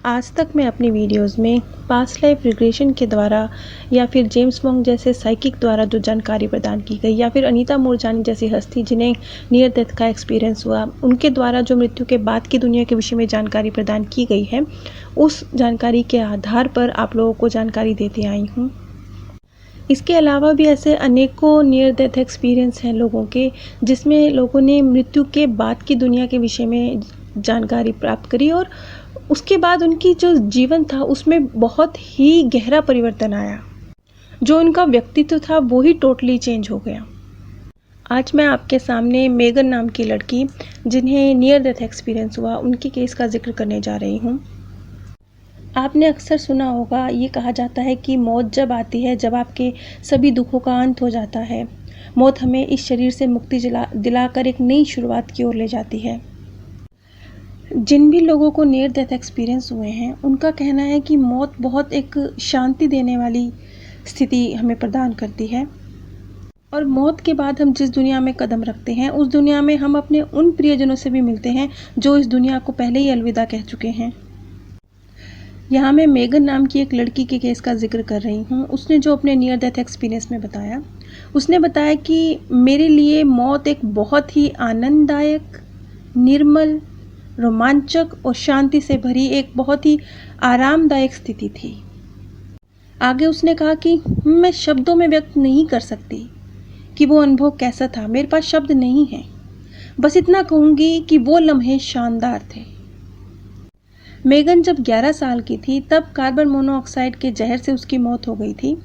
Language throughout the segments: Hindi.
आज तक मैं अपनी वीडियोस में पास्ट लाइफ रिग्रेशन के द्वारा या फिर जेम्स वोंग जैसे साइकिक द्वारा जो जानकारी प्रदान की गई या फिर अनीता मूरजानी जैसी हस्ती जिन्हें नियर डेथ का एक्सपीरियंस हुआ, उनके द्वारा जो मृत्यु के बाद की दुनिया के विषय में जानकारी प्रदान की गई है, उस जानकारी के आधार पर आप लोगों को जानकारी देती आई हूँ। इसके अलावा भी ऐसे अनेकों नियर डेथ एक्सपीरियंस हैं लोगों के, जिसमें लोगों ने मृत्यु के बाद की दुनिया के विषय में जानकारी प्राप्त करी और उसके बाद उनकी जो जीवन था उसमें बहुत ही गहरा परिवर्तन आया। जो उनका व्यक्तित्व था वो ही टोटली चेंज हो गया। आज मैं आपके सामने मेगन नाम की लड़की जिन्हें नियर डेथ एक्सपीरियंस हुआ, उनके केस का जिक्र करने जा रही हूँ। आपने अक्सर सुना होगा, ये कहा जाता है कि मौत जब आती है, जब आपके सभी दुखों का अंत हो जाता है, मौत हमें इस शरीर से मुक्ति दिलाकर एक नई शुरुआत की ओर ले जाती है। जिन भी लोगों को नियर डेथ एक्सपीरियंस हुए हैं, उनका कहना है कि मौत बहुत एक शांति देने वाली स्थिति हमें प्रदान करती है और मौत के बाद हम जिस दुनिया में कदम रखते हैं, उस दुनिया में हम अपने उन प्रियजनों से भी मिलते हैं जो इस दुनिया को पहले ही अलविदा कह चुके हैं। यहाँ मैं मेगन नाम की एक लड़की के केस का जिक्र कर रही हूँ। उसने जो अपने नियर डेथ एक्सपीरियंस में बताया, उसने बताया कि मेरे लिए मौत एक बहुत ही आनंददायक, निर्मल, रोमांचक और शांति से भरी एक बहुत ही आरामदायक स्थिति थी। आगे उसने कहा कि मैं शब्दों में व्यक्त नहीं कर सकती कि वो अनुभव कैसा था। मेरे पास शब्द नहीं है, बस इतना कहूँगी कि वो लम्हे शानदार थे। मेगन जब 11 साल की थी तब कार्बन मोनोऑक्साइड के जहर से उसकी मौत हो गई थी।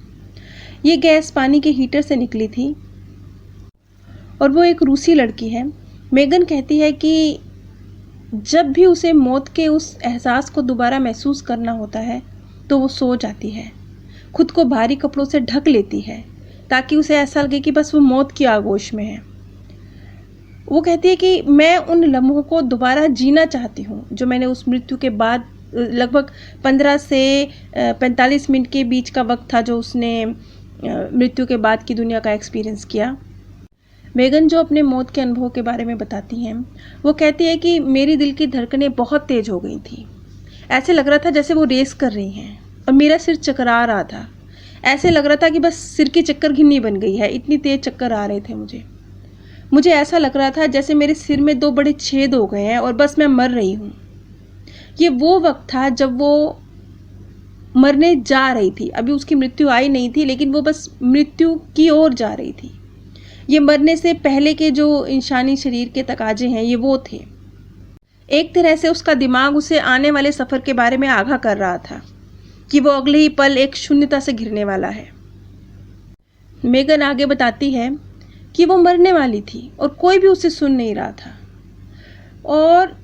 ये गैस पानी के हीटर से निकली थी और वो एक रूसी लड़की है। मेगन कहती है कि जब भी उसे मौत के उस एहसास को दोबारा महसूस करना होता है तो वो सो जाती है, खुद को भारी कपड़ों से ढक लेती है ताकि उसे ऐसा लगे कि बस वो मौत की आगोश में है। वो कहती है कि मैं उन लम्हों को दोबारा जीना चाहती हूँ जो मैंने उस मृत्यु के बाद लगभग 15 से 45 मिनट के बीच का वक्त था जो उसने मृत्यु के बाद की दुनिया का एक्सपीरियंस किया। मेगन जो अपने मौत के अनुभव के बारे में बताती हैं, वो कहती है कि मेरी दिल की धड़कनें बहुत तेज हो गई थी। ऐसे लग रहा था जैसे वो रेस कर रही हैं और मेरा सिर चकरा रहा था। ऐसे लग रहा था कि बस सिर की चक्कर घिन्नी बन गई है, इतनी तेज चक्कर आ रहे थे मुझे ऐसा लग रहा था जैसे मेरे सिर में 2 बड़े छेद हो गए हैं और बस मैं मर रही हूँ। ये वो वक्त था जब वो मरने जा रही थी। अभी उसकी मृत्यु आई नहीं थी, लेकिन वो बस मृत्यु की ओर जा रही थी। ये मरने से पहले के जो इंसानी शरीर के तकाजे हैं, ये वो थे। एक तरह से उसका दिमाग उसे आने वाले सफ़र के बारे में आगाह कर रहा था कि वो अगले ही पल एक शून्यता से घिरने वाला है। मेगन आगे बताती है कि वो मरने वाली थी और कोई भी उसे सुन नहीं रहा था और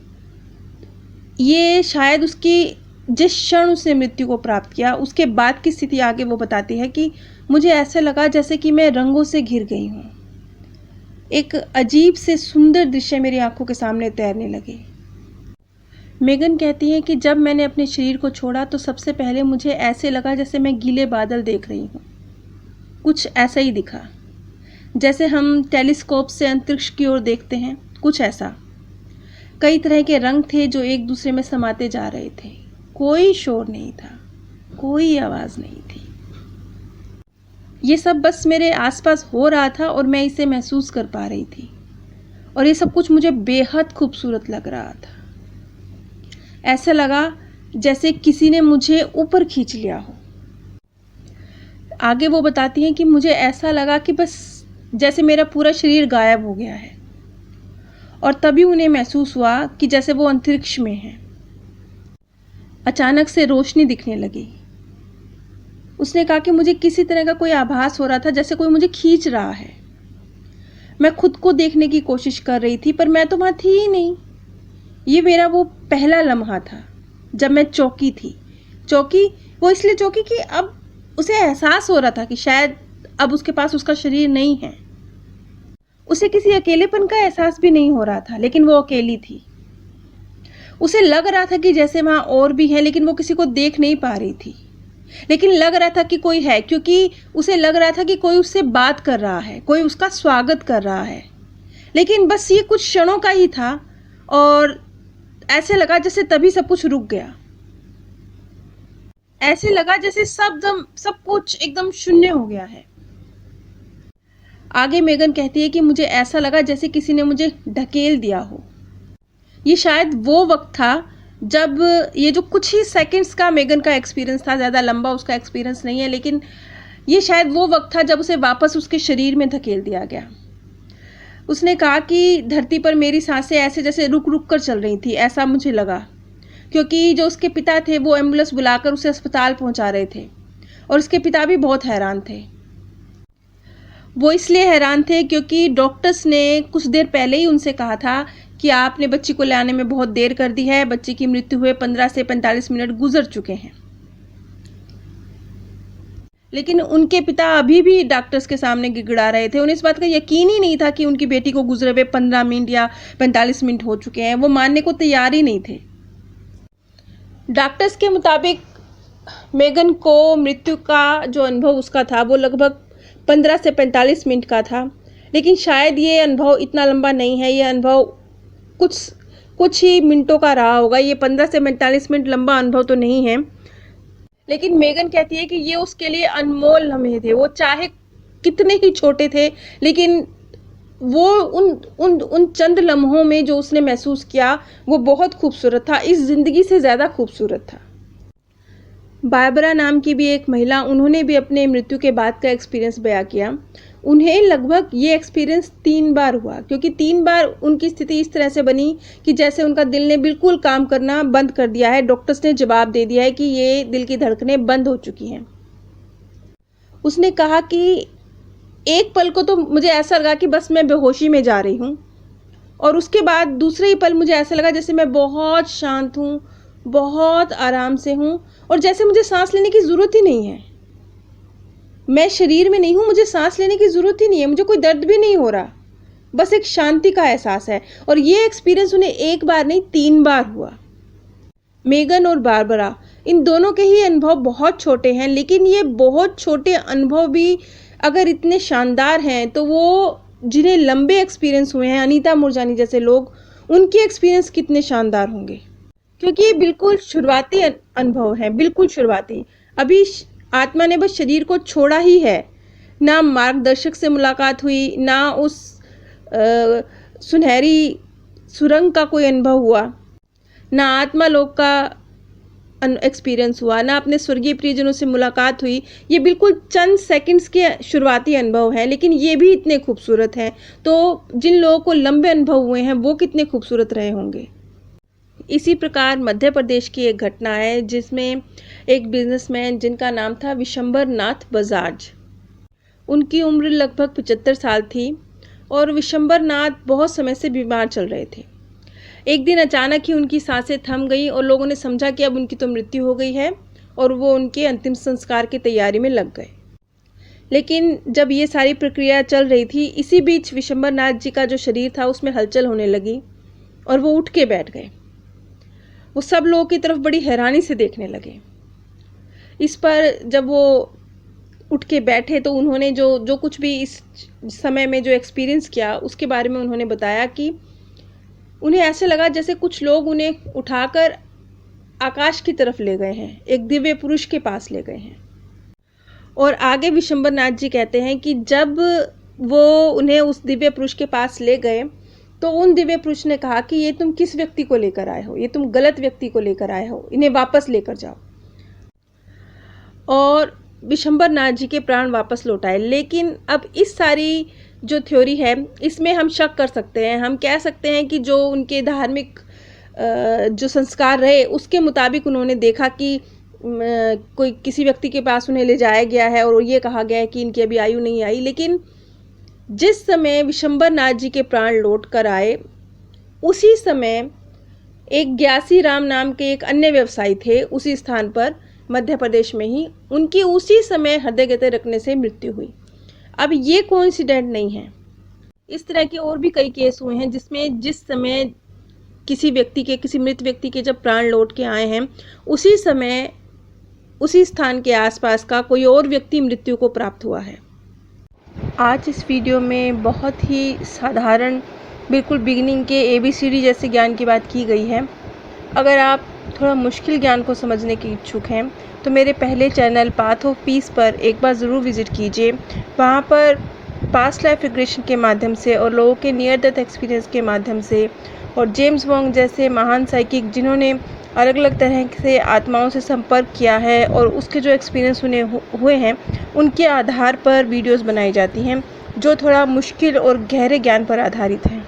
ये शायद उसकी जिस क्षण उसने मृत्यु को प्राप्त किया उसके बाद की स्थिति आगे वो बताती है कि मुझे ऐसा लगा जैसे कि मैं रंगों से घिर गई हूँ। एक अजीब से सुंदर दृश्य मेरी आंखों के सामने तैरने लगे। मेगन कहती है कि जब मैंने अपने शरीर को छोड़ा तो सबसे पहले मुझे ऐसे लगा जैसे मैं गीले बादल देख रही हूँ। कुछ ऐसा ही दिखा जैसे हम टेलीस्कोप से अंतरिक्ष की ओर देखते हैं, कुछ ऐसा। कई तरह के रंग थे जो एक दूसरे में समाते जा रहे थे। कोई शोर नहीं था, कोई आवाज़ नहीं थी। ये सब बस मेरे आसपास हो रहा था और मैं इसे महसूस कर पा रही थी और ये सब कुछ मुझे बेहद खूबसूरत लग रहा था। ऐसा लगा जैसे किसी ने मुझे ऊपर खींच लिया हो। आगे वो बताती हैं कि मुझे ऐसा लगा कि बस जैसे मेरा पूरा शरीर गायब हो गया है और तभी उन्हें महसूस हुआ कि जैसे वो अंतरिक्ष में हैं। अचानक से रोशनी दिखने लगी। उसने कहा कि मुझे किसी तरह का कोई आभास हो रहा था, जैसे कोई मुझे खींच रहा है। मैं खुद को देखने की कोशिश कर रही थी पर मैं तो वहाँ थी ही नहीं। ये मेरा वो पहला लम्हा था जब मैं चौंकी थी। वो इसलिए चौंकी कि अब उसे एहसास हो रहा था कि शायद अब उसके पास उसका शरीर नहीं है। उसे किसी अकेलेपन का एहसास भी नहीं हो रहा था, लेकिन वो अकेली थी। उसे लग रहा था कि जैसे वहाँ और भी हैं, लेकिन वो किसी को देख नहीं पा रही थी। लेकिन लग रहा था कि कोई है, क्योंकि उसे लग रहा था कि कोई उससे बात कर रहा है, कोई उसका स्वागत कर रहा है। लेकिन बस ये कुछ क्षणों का ही था और ऐसे लगा जैसे तभी सब कुछ रुक गया। ऐसे लगा जैसे सब कुछ एकदम शून्य हो गया है। आगे मेगन कहती है कि मुझे ऐसा लगा जैसे किसी ने मुझे ढकेल दिया हो। ये शायद वो वक्त था जब ये जो कुछ ही सेकंड्स का मेगन का एक्सपीरियंस था, ज़्यादा लंबा उसका एक्सपीरियंस नहीं है, लेकिन ये शायद वो वक्त था जब उसे वापस उसके शरीर में धकेल दिया गया। उसने कहा कि धरती पर मेरी सांसें ऐसे जैसे रुक रुक कर चल रही थी, ऐसा मुझे लगा, क्योंकि जो उसके पिता थे वो एम्बुलेंस बुलाकर उसे अस्पताल पहुंचा रहे थे और उसके पिता भी बहुत हैरान थे। वो इसलिए हैरान थे क्योंकि डॉक्टर्स ने कुछ देर पहले ही उनसे कहा था कि आपने बच्ची को लाने में बहुत देर कर दी है, बच्ची की मृत्यु हुए 15 से 45 मिनट गुजर चुके हैं। लेकिन उनके पिता अभी भी डॉक्टर्स के सामने गिड़गिड़ा रहे थे। उन्हें इस बात का यकीन ही नहीं था कि उनकी बेटी को गुजरे हुए 15 मिनट या 45 मिनट हो चुके हैं। वो मानने को तैयार ही नहीं थे। डॉक्टर्स के मुताबिक मेगन को मृत्यु का जो अनुभव उसका था वो लगभग 15 से 45 मिनट का था, लेकिन शायद ये अनुभव इतना लंबा नहीं है। ये अनुभव कुछ ही मिनटों का रहा होगा। ये 15 से 45 मिनट लंबा अनुभव तो नहीं है, लेकिन मेगन कहती है कि ये उसके लिए अनमोल लम्हे थे। वो चाहे कितने ही छोटे थे, लेकिन वो उन चंद लम्हों में जो उसने महसूस किया वो बहुत खूबसूरत था, इस ज़िंदगी से ज़्यादा खूबसूरत था। बारबरा नाम की भी एक महिला, उन्होंने भी अपने मृत्यु के बाद का एक्सपीरियंस बयां किया। उन्हें लगभग ये एक्सपीरियंस 3 बार हुआ, क्योंकि 3 बार उनकी स्थिति इस तरह से बनी कि जैसे उनका दिल ने बिल्कुल काम करना बंद कर दिया है। डॉक्टर्स ने जवाब दे दिया है कि ये दिल की धड़कनें बंद हो चुकी हैं। उसने कहा कि एक पल को तो मुझे ऐसा लगा कि बस मैं बेहोशी में जा रही हूँ, और उसके बाद दूसरे ही पल मुझे ऐसा लगा जैसे मैं बहुत शांत हूँ, बहुत आराम से हूँ, और जैसे मुझे सांस लेने की ज़रूरत ही नहीं है। मैं शरीर में नहीं हूँ, मुझे सांस लेने की ज़रूरत ही नहीं है, मुझे कोई दर्द भी नहीं हो रहा, बस एक शांति का एहसास है। और ये एक्सपीरियंस उन्हें एक बार नहीं 3 बार हुआ। मेगन और बारबरा, इन दोनों के ही अनुभव बहुत छोटे हैं, लेकिन ये बहुत छोटे अनुभव भी अगर इतने शानदार हैं तो वो जिन्हें लंबे एक्सपीरियंस हुए हैं, अनीता मूरजानी जैसे लोग, उनके एक्सपीरियंस कितने शानदार होंगे। क्योंकि ये बिल्कुल शुरुआती अनुभव है, बिल्कुल शुरुआती। अभी आत्मा ने बस शरीर को छोड़ा ही है। ना मार्गदर्शक से मुलाकात हुई, ना उस सुनहरी सुरंग का कोई अनुभव हुआ, ना आत्मा लोक का एक्सपीरियंस हुआ, ना अपने स्वर्गीय प्रियजनों से मुलाकात हुई। ये बिल्कुल चंद सेकंड्स के शुरुआती अनुभव हैं, लेकिन ये भी इतने खूबसूरत हैं। तो जिन लोगों को लंबे अनुभव हुए हैं वो कितने खूबसूरत रहे होंगे। इसी प्रकार मध्य प्रदेश की एक घटना है जिसमें एक बिजनेसमैन जिनका नाम था विशंबर नाथ बजाज, उनकी उम्र लगभग 75 साल थी और विशंबर नाथ बहुत समय से बीमार चल रहे थे। एक दिन अचानक ही उनकी सांसें थम गई और लोगों ने समझा कि अब उनकी तो मृत्यु हो गई है, और वो उनके अंतिम संस्कार की तैयारी में लग गए। लेकिन जब ये सारी प्रक्रिया चल रही थी, इसी बीच विशंबर नाथ जी का जो शरीर था उसमें हलचल होने लगी और वो उठ के बैठ गए। वो सब लोगों की तरफ बड़ी हैरानी से देखने लगे। इस पर जब वो उठ के बैठे तो उन्होंने जो कुछ भी इस समय में जो एक्सपीरियंस किया उसके बारे में उन्होंने बताया कि उन्हें ऐसे लगा जैसे कुछ लोग उन्हें उठाकर आकाश की तरफ ले गए हैं, एक दिव्य पुरुष के पास ले गए हैं। और आगे विशंबर नाथ जी कहते हैं कि जब वो उन्हें उस दिव्य पुरुष के पास ले गए तो उन दिव्य पुरुष ने कहा कि ये तुम किस व्यक्ति को लेकर आए हो, ये तुम गलत व्यक्ति को लेकर आए हो, इन्हें वापस लेकर जाओ। और विशंबर नाथ जी के प्राण वापस लौट आए। लेकिन अब इस सारी जो थ्योरी है इसमें हम शक कर सकते हैं। हम कह सकते हैं कि जो उनके धार्मिक जो संस्कार रहे उसके मुताबिक उन्होंने देखा कि कोई किसी व्यक्ति के पास उन्हें ले जाया गया है और ये कहा गया है कि इनकी अभी आयु नहीं आई। लेकिन जिस समय विशंबर नाथ जी के प्राण लौट कर आए उसी समय एक ग्यासी राम नाम के एक अन्य व्यवसायी थे उसी स्थान पर मध्य प्रदेश में ही, उनकी उसी समय हृदय गति रखने से मृत्यु हुई। अब ये कोइंसिडेंट नहीं है। इस तरह के और भी कई केस हुए हैं जिसमें जिस समय किसी मृत व्यक्ति के जब प्राण लौट के आए हैं उसी समय उसी स्थान के आसपास का कोई और व्यक्ति मृत्यु को प्राप्त हुआ है। आज इस वीडियो में बहुत ही साधारण बिल्कुल बिगिनिंग के ABCD जैसे ज्ञान की बात की गई है। अगर आप थोड़ा मुश्किल ज्ञान को समझने के इच्छुक हैं तो मेरे पहले चैनल पाथ ऑफ पीस पर एक बार ज़रूर विज़िट कीजिए। वहाँ पर पास्ट लाइफ रिग्रेशन के माध्यम से और लोगों के नियर डेथ एक्सपीरियंस के माध्यम से और जेम्स वॉन्ग जैसे महान साइकिक जिन्होंने अलग अलग तरह से आत्माओं से संपर्क किया है और उसके जो एक्सपीरियंस उन्हें हुए हैं उनके आधार पर वीडियोस बनाई जाती हैं जो थोड़ा मुश्किल और गहरे ज्ञान पर आधारित हैं।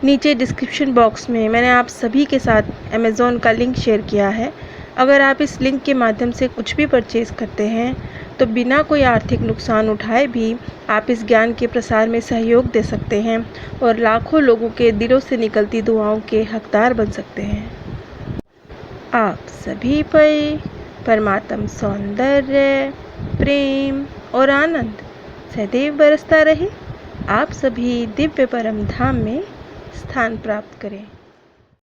नीचे डिस्क्रिप्शन बॉक्स में मैंने आप सभी के साथ अमेज़ॉन का लिंक शेयर किया है। अगर आप इस लिंक के माध्यम से कुछ भी परचेज़ करते हैं तो बिना कोई आर्थिक नुकसान उठाए भी आप इस ज्ञान के प्रसार में सहयोग दे सकते हैं और लाखों लोगों के दिलों से निकलती दुआओं के हकदार बन सकते हैं। आप सभी पर परमात्म सौंदर्य, प्रेम और आनंद सदैव बरसता रहे। आप सभी दिव्य परम धाम में स्थान प्राप्त करें।